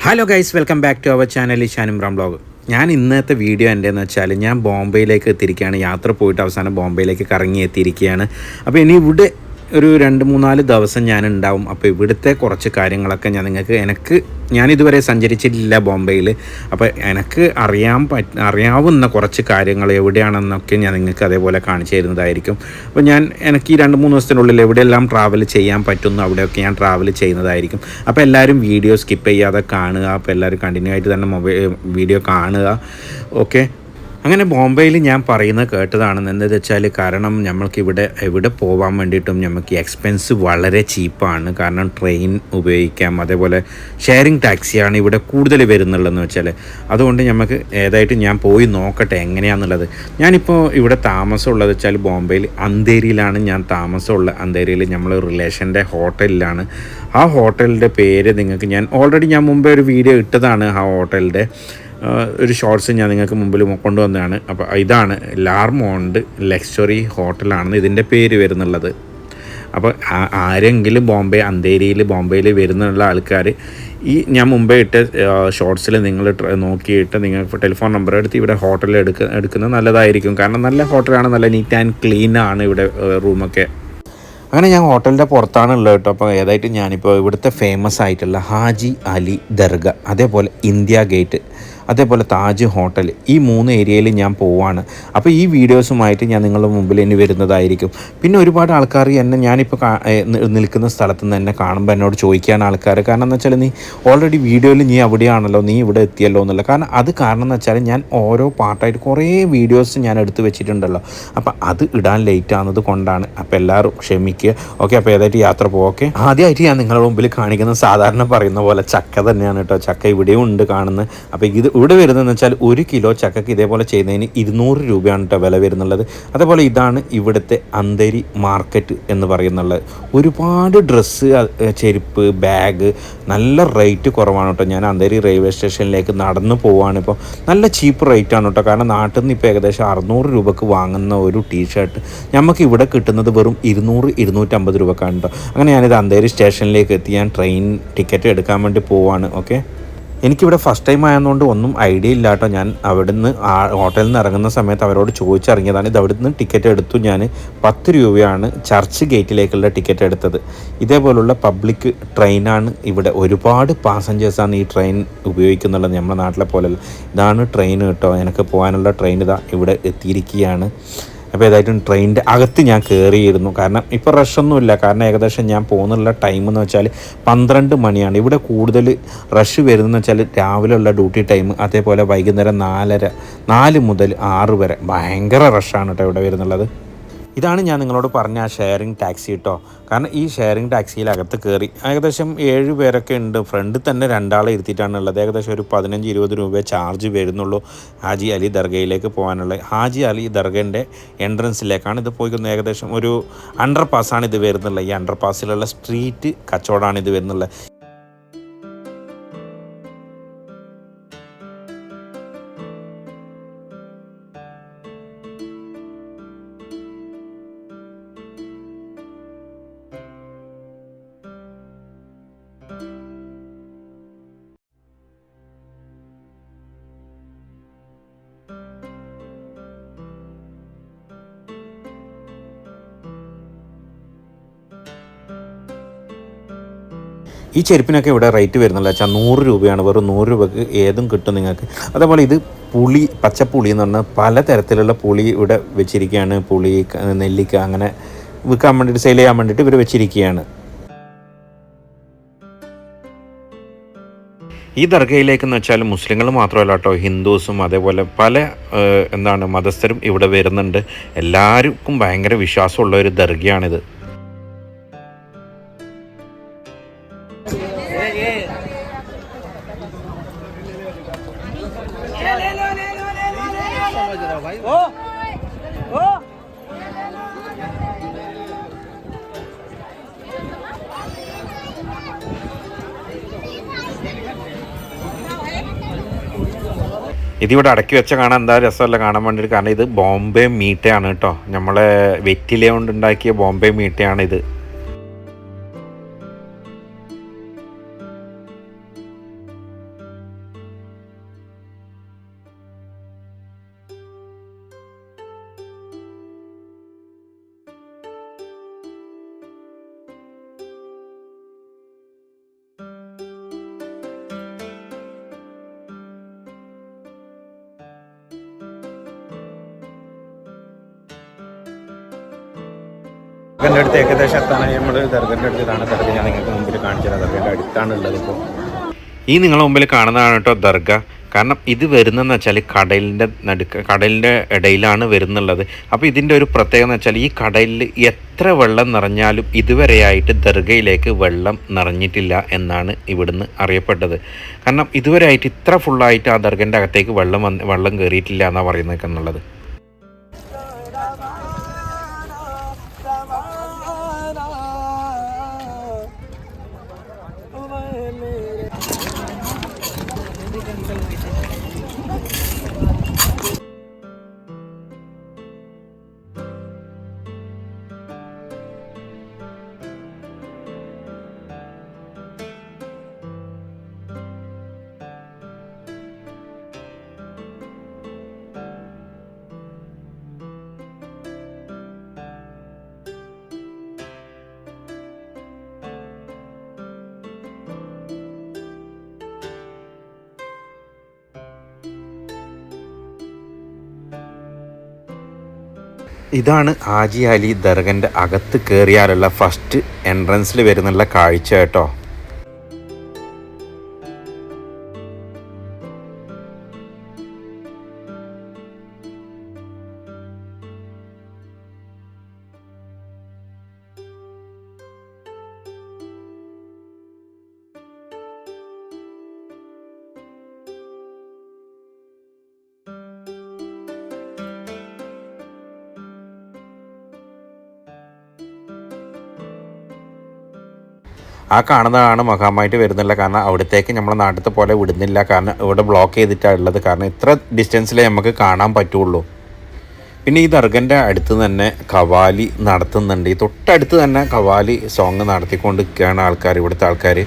Hello guys, welcome back to our channel Ishan Imran vlog. ഞാൻ ഇന്നത്തെ video എൻ്റെന്ന് വെച്ചാൽ ഞാൻ ബോംബെയിലേക്ക് എത്തിയിരിക്കുകയാണ്. യാത്ര പോയിട്ട് അവസാനം ബോംബെയിലേക്ക് കറങ്ങി എത്തിയിരിക്കുകയാണ്. അപ്പോൾ ഇനി ഇവിടെ ഒരു 2-3-4 ദിവസം ഞാൻ ഉണ്ടാവും. അപ്പോൾ ഇവിടുത്തെ കുറച്ച് കാര്യങ്ങളൊക്കെ ഞാനിതുവരെ സഞ്ചരിച്ചിട്ടില്ല ബോംബെയിൽ. അപ്പോൾ എനിക്ക് അറിയാവുന്ന കുറച്ച് കാര്യങ്ങൾ എവിടെയാണെന്നൊക്കെ ഞാൻ നിങ്ങൾക്ക് അതേപോലെ കാണിച്ചു തരുന്നതായിരിക്കും. അപ്പോൾ എനിക്ക് ഈ 2-3 ദിവസത്തിനുള്ളിൽ എവിടെയെല്ലാം ട്രാവൽ ചെയ്യാൻ പറ്റുന്നു അവിടെയൊക്കെ ഞാൻ ട്രാവൽ ചെയ്യുന്നതായിരിക്കും. അപ്പോൾ എല്ലാവരും വീഡിയോ സ്കിപ്പ് ചെയ്യാതെ കാണുക. അപ്പോൾ എല്ലാവരും കണ്ടിന്യൂ ആയിട്ട് തന്നെ വീഡിയോ കാണുക. ഓക്കെ, അങ്ങനെ ബോംബെയിൽ ഞാൻ പറയുന്നത് കേട്ടതാണ്. എന്താണെന്ന് വെച്ചാൽ കാരണം എവിടെ പോകാൻ വേണ്ടിയിട്ടും നമുക്ക് എക്സ്പെൻസ് വളരെ ചീപ്പാണ്. കാരണം ട്രെയിൻ ഉപയോഗിക്കാം, അതേപോലെ ഷെയറിങ് ടാക്സിയാണ് ഇവിടെ കൂടുതൽ വരുന്നുള്ളതെന്ന് വെച്ചാൽ. അതുകൊണ്ട് നമുക്ക് ഏതായിട്ട് ഞാൻ പോയി നോക്കട്ടെ എങ്ങനെയാണെന്നുള്ളത്. ഞാനിപ്പോൾ ഇവിടെ താമസമുള്ളത് വെച്ചാൽ ബോംബെയിൽ അന്തേരിയിലാണ് ഞാൻ താമസമുള്ളത്. അന്തേരിയിൽ നമ്മൾ റിലേഷൻ്റെ ഹോട്ടലിലാണ്. ആ ഹോട്ടലിൻ്റെ പേര് ഞാൻ ഓൾറെഡി മുമ്പേ ഒരു വീഡിയോ ഇട്ടതാണ്. ആ ഹോട്ടലിൻ്റെ ഒരു ഷോർട്സ് ഞാൻ നിങ്ങൾക്ക് മുമ്പിൽ കൊണ്ടുവന്നതാണ്. അപ്പോൾ ഇതാണ് ലാർമോണ്ട് ലക്ഷറി ഹോട്ടലാണെന്ന് ഇതിൻ്റെ പേര് വരുന്നുള്ളത്. അപ്പോൾ ആരെങ്കിലും ബോംബെയിൽ വരുന്നുള്ള ആൾക്കാർ ഞാൻ മുമ്പേ ഇട്ട ഷോർട്സിൽ നിങ്ങൾ നോക്കിയിട്ട് നിങ്ങൾ ടെലിഫോൺ നമ്പർ എടുത്ത് ഇവിടെ ഹോട്ടലിൽ എടുക്കുന്നത് നല്ലതായിരിക്കും. കാരണം നല്ല ഹോട്ടലാണ്, നല്ല നീറ്റ് ആൻഡ് ക്ലീൻ ആണ് ഇവിടെ റൂമൊക്കെ. അങ്ങനെ ഞാൻ ഹോട്ടലിൻ്റെ പുറത്താണ് ഉള്ളത് കേട്ടോ. അപ്പോൾ ഏതായിട്ട് ഞാനിപ്പോൾ ഇവിടുത്തെ ഫേമസ് ആയിട്ടുള്ള ഹാജി അലി ദർഗ, അതേപോലെ ഇന്ത്യ ഗേറ്റ്, അതേപോലെ താജ് ഹോട്ടൽ, ഈ 3 ഏരിയയിൽ ഞാൻ പോവാണ്. അപ്പോൾ ഈ വീഡിയോസുമായിട്ട് ഞാൻ നിങ്ങളുടെ മുമ്പിൽ ഇനി വരുന്നതായിരിക്കും. പിന്നെ ഒരുപാട് ആൾക്കാർ ഞാനിപ്പോൾ നിൽക്കുന്ന സ്ഥലത്ത് നിന്ന് എന്നെ കാണുമ്പോൾ എന്നോട് ചോദിക്കുകയാണ് ആൾക്കാർ. കാരണം എന്ന് വെച്ചാൽ നീ ഓൾറെഡി വീഡിയോയിൽ നീ അവിടെയാണല്ലോ, നീ ഇവിടെ എത്തിയല്ലോ എന്നുള്ള. കാരണം എന്ന് വെച്ചാൽ ഞാൻ ഓരോ പാർട്ടായിട്ട് കുറേ വീഡിയോസ് ഞാൻ എടുത്ത് വെച്ചിട്ടുണ്ടല്ലോ. അപ്പോൾ അത് ഇടാൻ ലേറ്റ് ആവുന്നത് കൊണ്ടാണ്. അപ്പോൾ എല്ലാവരും ക്ഷമിക്കുക. ഓക്കെ, അപ്പോൾ ഏതായിട്ട് യാത്ര പോകാം. ഓക്കെ, ആദ്യമായിട്ട് ഞാൻ നിങ്ങളുടെ മുമ്പിൽ കാണിക്കുന്നത് സാധാരണ പറയുന്ന പോലെ ചക്ക തന്നെയാണ് കേട്ടോ. ചക്ക ഇവിടെയും ഉണ്ട് കാണുന്നത്. അപ്പോൾ ഇവിടെ വരുന്നതെന്ന് വെച്ചാൽ 1 കിലോ ചക്കയ്ക്ക് ഇതേപോലെ ചെയ്യുന്നതിന് 200 രൂപയാണ് കേട്ടോ വില വരുന്നുള്ളത്. അതേപോലെ ഇതാണ് ഇവിടുത്തെ അന്തേരി മാർക്കറ്റ് എന്ന് പറയുന്നുള്ളത്. ഒരുപാട് ഡ്രസ്സ്, ചെരുപ്പ്, ബാഗ് നല്ല റേറ്റ് കുറവാണ് കേട്ടോ. ഞാൻ അന്തേരി റെയിൽവേ സ്റ്റേഷനിലേക്ക് നടന്നു പോവുകയാണ്. ഇപ്പോൾ നല്ല ചീപ്പ് റേറ്റാണ് കേട്ടോ. കാരണം നാട്ടിൽ നിന്ന് ഇപ്പോൾ ഏകദേശം 600 രൂപക്ക് വാങ്ങുന്ന ഒരു ടീഷർട്ട് നമുക്ക് ഇവിടെ കിട്ടുന്നത് വെറും 200-250 രൂപക്കാണ് കേട്ടോ. അങ്ങനെ ഞാനിത് അന്തേരി സ്റ്റേഷനിലേക്ക് എത്തി. ഞാൻ ട്രെയിൻ ടിക്കറ്റ് എടുക്കാൻ വേണ്ടി പോവാണ്. ഓക്കെ, എനിക്കിവിടെ ഫസ്റ്റ് ടൈം ആയതുകൊണ്ട് ഒന്നും ഐഡിയ ഇല്ല കേട്ടോ. ഞാൻ അവിടുന്ന് ഹോട്ടലിൽ നിന്ന് ഇറങ്ങുന്ന സമയത്ത് അവരോട് ചോദിച്ചിറങ്ങിയതാണ്. ഇത് അവിടുന്ന് ടിക്കറ്റ് എടുത്തു. ഞാൻ 10 രൂപയാണ് ചർച്ച് ഗേറ്റിലേക്കുള്ള ടിക്കറ്റ് എടുത്തത്. ഇതേപോലുള്ള പബ്ലിക് ട്രെയിനാണ് ഇവിടെ. ഒരുപാട് പാസഞ്ചേഴ്സാണ് ഈ ട്രെയിൻ ഉപയോഗിക്കുന്നുള്ളത്, നമ്മുടെ നാട്ടിലെ പോലെയല്ല. ഇതാണ് ട്രെയിൻ കേട്ടോ. എനിക്ക് പോകാനുള്ള ട്രെയിൻ ഇതാ ഇവിടെ എത്തിയിരിക്കുകയാണ്. അപ്പോൾ ഏതായിട്ടും ട്രെയിനിൻ്റെ അകത്ത് ഞാൻ കയറിയിരുന്നു. കാരണം ഇപ്പോൾ റഷൊന്നുമില്ല. കാരണം ഏകദേശം ഞാൻ പോകുന്നുള്ള ടൈം എന്ന് വെച്ചാൽ 12 മണിയാണ്. ഇവിടെ കൂടുതൽ റഷ് വരുന്നതെന്ന് വെച്ചാൽ രാവിലെ ഉള്ള ഡ്യൂട്ടി ടൈം, അതേപോലെ വൈകുന്നേരം 4 മുതൽ 6 വരെ ഭയങ്കര റഷാണ് കേട്ടോ ഇവിടെ വരുന്നുള്ളത്. ഇതാണ് ഞാൻ നിങ്ങളോട് പറഞ്ഞ ആ ഷെയറിങ് ടാക്സി കേട്ടോ. കാരണം ഈ ഷെയറിങ് ടാക്സിയിലകത്ത് കയറി ഏകദേശം 7 പേരൊക്കെ ഉണ്ട്. ഫ്രണ്ടിൽ തന്നെ 2 ആളെ ഇരുത്തിയിട്ടാണ് ഉള്ളത്. ഏകദേശം ഒരു 15-20 രൂപ ചാർജ് വരുന്നുള്ളൂ ഹാജി അലി ദർഗയിലേക്ക് പോകാനുള്ളത്. ഹാജി അലി ദർഗൻ്റെ എൻട്രൻസിലേക്കാണ് ഇത് പോയിക്കുന്നത്. ഏകദേശം ഒരു അണ്ടർ പാസ്സാണ് ഇത് വരുന്നുള്ളത്. ഈ അണ്ടർ പാസ്സിലുള്ള സ്ട്രീറ്റ് കച്ചവടമാണ് ഇത് വരുന്നുള്ളത്. ഈ ചെരുപ്പിനൊക്കെ ഇവിടെ റേറ്റ് വരുന്നില്ല വെച്ചാൽ 100 രൂപയാണ്. വെറും 100 രൂപയ്ക്ക് ഏതും കിട്ടും നിങ്ങൾക്ക്. അതേപോലെ ഇത് പച്ചപ്പുളി എന്ന് പറഞ്ഞാൽ പല തരത്തിലുള്ള പുളി ഇവിടെ വെച്ചിരിക്കുകയാണ്. പുളി, നെല്ലിക്ക അങ്ങനെ വിൽക്കാൻ വേണ്ടിയിട്ട്, സെയിൽ ചെയ്യാൻ വേണ്ടിയിട്ട് ഇവർ വെച്ചിരിക്കുകയാണ്. ഈ ദർഗയിലേക്കെന്ന് വെച്ചാൽ മുസ്ലിങ്ങൾ മാത്രമല്ല കേട്ടോ, ഹിന്ദുസും അതേപോലെ പല മതസ്ഥരും ഇവിടെ വരുന്നുണ്ട്. എല്ലാവർക്കും ഭയങ്കര വിശ്വാസമുള്ള ഒരു ദർഗയാണിത്. ഇതിവിടെ അടക്കി വെച്ച കാണാൻ എന്താ രസമല്ല കാണാൻ വേണ്ടിയിട്ട്. കാരണം ഇത് ബോംബെ മീറ്റയാണ് കേട്ടോ. നമ്മളെ വെറ്റില കൊണ്ടുണ്ടാക്കിയ ബോംബെ മീറ്റയാണിത്. ദർഗൻ്റെ അടുത്ത് ഏകദേശം എത്താനായി. നമ്മൾ ദർഗൻ്റെ അടുത്ത് ഇതാണ് ദർഗ. ഞാൻ നിങ്ങൾക്ക് മുമ്പിൽ കാണിച്ചു തരാം. ദർഗൻ്റെ അടുത്താണുള്ളത്. ഇപ്പോൾ ഈ നിങ്ങളുടെ മുമ്പിൽ കാണുന്നതാണ് കേട്ടോ ദർഗ. കാരണം ഇത് വരുന്നതെന്ന് വെച്ചാൽ കടലിൻ്റെ ഇടയിലാണ് വരുന്നുള്ളത്. അപ്പോൾ ഇതിൻ്റെ ഒരു പ്രത്യേകത എന്ന് വെച്ചാൽ ഈ കടലിൽ എത്ര വെള്ളം നിറഞ്ഞാലും ഇതുവരെയായിട്ട് ദർഗയിലേക്ക് വെള്ളം നിറഞ്ഞിട്ടില്ല എന്നാണ് ഇവിടുന്ന് അറിയപ്പെട്ടത്. കാരണം ഇതുവരെയായിട്ട് ഇത്ര ഫുള്ളായിട്ട് ആ ദർഗൻ്റെ അകത്തേക്ക് വെള്ളം കയറിയിട്ടില്ല എന്നാണ് പറയുന്നത് എന്നുള്ളത്. ഇതാണ് ഹാജി അലി ദർഗൻ്റെ അകത്ത് കയറിയാലുള്ള ഫസ്റ്റ് എൻട്രൻസിൽ വരുന്നുള്ള കാഴ്ച കേട്ടോ. ആ കാണുന്നതാണ് മഖാമായിട്ട് വരുന്നില്ല. കാരണം അവിടത്തേക്ക് നമ്മളെ നാട്ടിലത്തെ പോലെ വിടുന്നില്ല. കാരണം ഇവിടെ ബ്ലോക്ക് ചെയ്തിട്ടാണ് ഉള്ളത്. കാരണം ഇത്ര ഡിസ്റ്റൻസിലേ നമുക്ക് കാണാൻ പറ്റുള്ളൂ. പിന്നെ ഈ ദർഗൻ്റെ അടുത്ത് തന്നെ ഖവാലി നടത്തുന്നുണ്ട്. ഈ തൊട്ടടുത്ത് തന്നെ ഖവാലി സോങ് നടത്തിക്കൊണ്ടിരിക്കുകയാണ് ആൾക്കാർ, ഇവിടുത്തെ ആൾക്കാർ.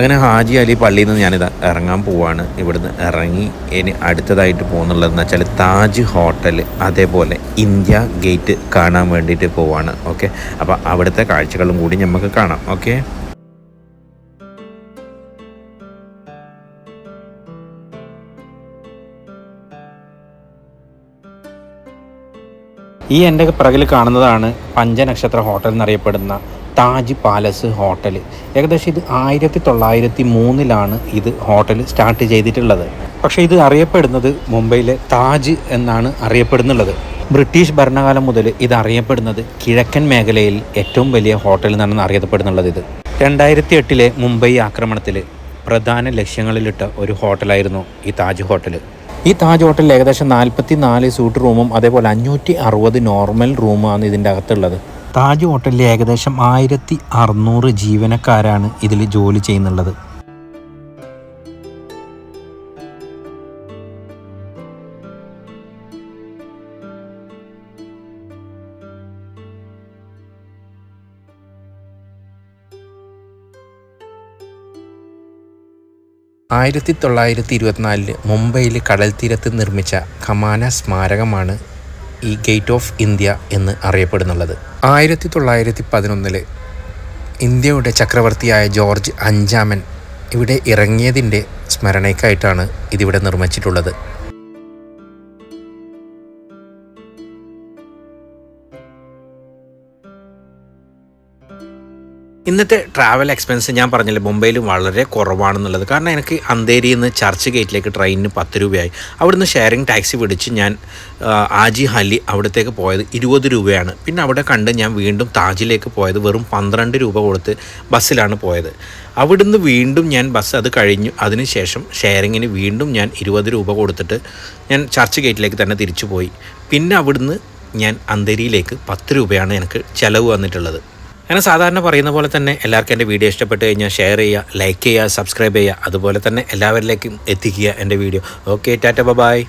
അങ്ങനെ ഹാജി അലി പള്ളിയിൽ നിന്ന് ഞാനിത് ഇറങ്ങാൻ പോവാണ്. ഇവിടുന്ന് ഇറങ്ങി ഇനി അടുത്തതായിട്ട് പോകുന്നുള്ളതെന്ന് വെച്ചാൽ താജ് ഹോട്ടൽ, അതേപോലെ ഇന്ത്യ ഗേറ്റ് കാണാൻ വേണ്ടിയിട്ട് പോവാണ്. ഓക്കെ, അപ്പോൾ അവിടുത്തെ കാഴ്ചകളും കൂടി നമുക്ക് കാണാം. ഓക്കെ. ഈ എൻ്റെ പിറകിൽ കാണുന്നതാണ് പഞ്ചനക്ഷത്ര ഹോട്ടൽ എന്നറിയപ്പെടുന്ന താജ് പാലസ് ഹോട്ടൽ. ഏകദേശം ഇത് 1903 ഇത് ഹോട്ടൽ സ്റ്റാർട്ട് ചെയ്തിട്ടുള്ളത്. പക്ഷേ ഇത് അറിയപ്പെടുന്നത് മുംബൈയിലെ താജ് എന്നാണ് അറിയപ്പെടുന്നുള്ളത്. ബ്രിട്ടീഷ് ഭരണകാലം മുതൽ ഇത് അറിയപ്പെടുന്നത് കിഴക്കൻ മേഖലയിൽ ഏറ്റവും വലിയ ഹോട്ടൽ എന്നാണ് അറിയപ്പെടുന്നുള്ളത്. ഇത് 2008 മുംബൈ ആക്രമണത്തിൽ പ്രധാന ലക്ഷ്യങ്ങളിലിട്ട ഒരു ഹോട്ടലായിരുന്നു ഈ താജ് ഹോട്ടൽ. ഈ താജ് ഹോട്ടലിൽ ഏകദേശം 44 സൂട്ട് റൂമും അതേപോലെ 560 നോർമൽ റൂമാണ് ഇതിൻ്റെ അകത്തുള്ളത്. താജ് ഹോട്ടലിൽ ഏകദേശം 1600 ജീവനക്കാരാണ് ഇതിൽ ജോലി ചെയ്യുന്നുള്ളത്. ആയിരത്തി 1924 മുംബൈയിൽ കടൽ തീരത്ത് നിർമ്മിച്ച കമാന സ്മാരകമാണ് ഈ ഗേറ്റ് ഓഫ് ഇന്ത്യ എന്ന് അറിയപ്പെടുന്നുള്ളത്. 1911 ഇന്ത്യയുടെ ചക്രവർത്തിയായ ജോർജ് 5 ഇവിടെ ഇറങ്ങിയതിൻ്റെ സ്മരണയ്ക്കായിട്ടാണ് ഇതിവിടെ നിർമ്മിച്ചിട്ടുള്ളത്. ഇന്നത്തെ ട്രാവൽ എക്സ്പെൻസ് ഞാൻ പറഞ്ഞില്ലേ മുംബൈയിൽ വളരെ കുറവാണെന്നുള്ളത്. കാരണം എനിക്ക് അന്ധേരിയിൽ നിന്ന് ചർച്ച് ഗേറ്റിലേക്ക് ട്രെയിനിന് 10 രൂപയായി. അവിടുന്ന് ഷെയറിംഗ് ടാക്സി പിടിച്ച് ഞാൻ ആജി ഹല്ലി അവിടത്തേക്ക് പോയത് 20 രൂപയാണ്. പിന്നെ അവിടെ കണ്ട് ഞാൻ വീണ്ടും താജിലേക്ക് പോയത് വെറും 12 രൂപ കൊടുത്ത് ബസ്സിലാണ് പോയത്. അവിടുന്ന് വീണ്ടും ഞാൻ ബസ് അത് കഴിഞ്ഞു. അതിനുശേഷം ഷെയറിങ്ങിന് വീണ്ടും ഞാൻ 20 രൂപ കൊടുത്തിട്ട് ഞാൻ ചർച്ച് ഗേറ്റിലേക്ക് തന്നെ തിരിച്ചു പോയി. പിന്നെ അവിടുന്ന് ഞാൻ അന്ധേരിയിലേക്ക് 10 രൂപയാണ് എനിക്ക് ചിലവ് വന്നിട്ടുള്ളത്. അങ്ങനെ സാധാരണ പറയുന്ന പോലെ തന്നെ എല്ലാവർക്കും എൻ്റെ വീഡിയോ ഇഷ്ടപ്പെട്ട് കഴിഞ്ഞാൽ ഷെയർ ചെയ്യുക, ലൈക്ക് ചെയ്യുക, സബ്സ്ക്രൈബ് ചെയ്യുക, അതുപോലെ തന്നെ എല്ലാവരിലേക്കും എത്തിക്കുക എൻ്റെ വീഡിയോ. Okay, Tata, by.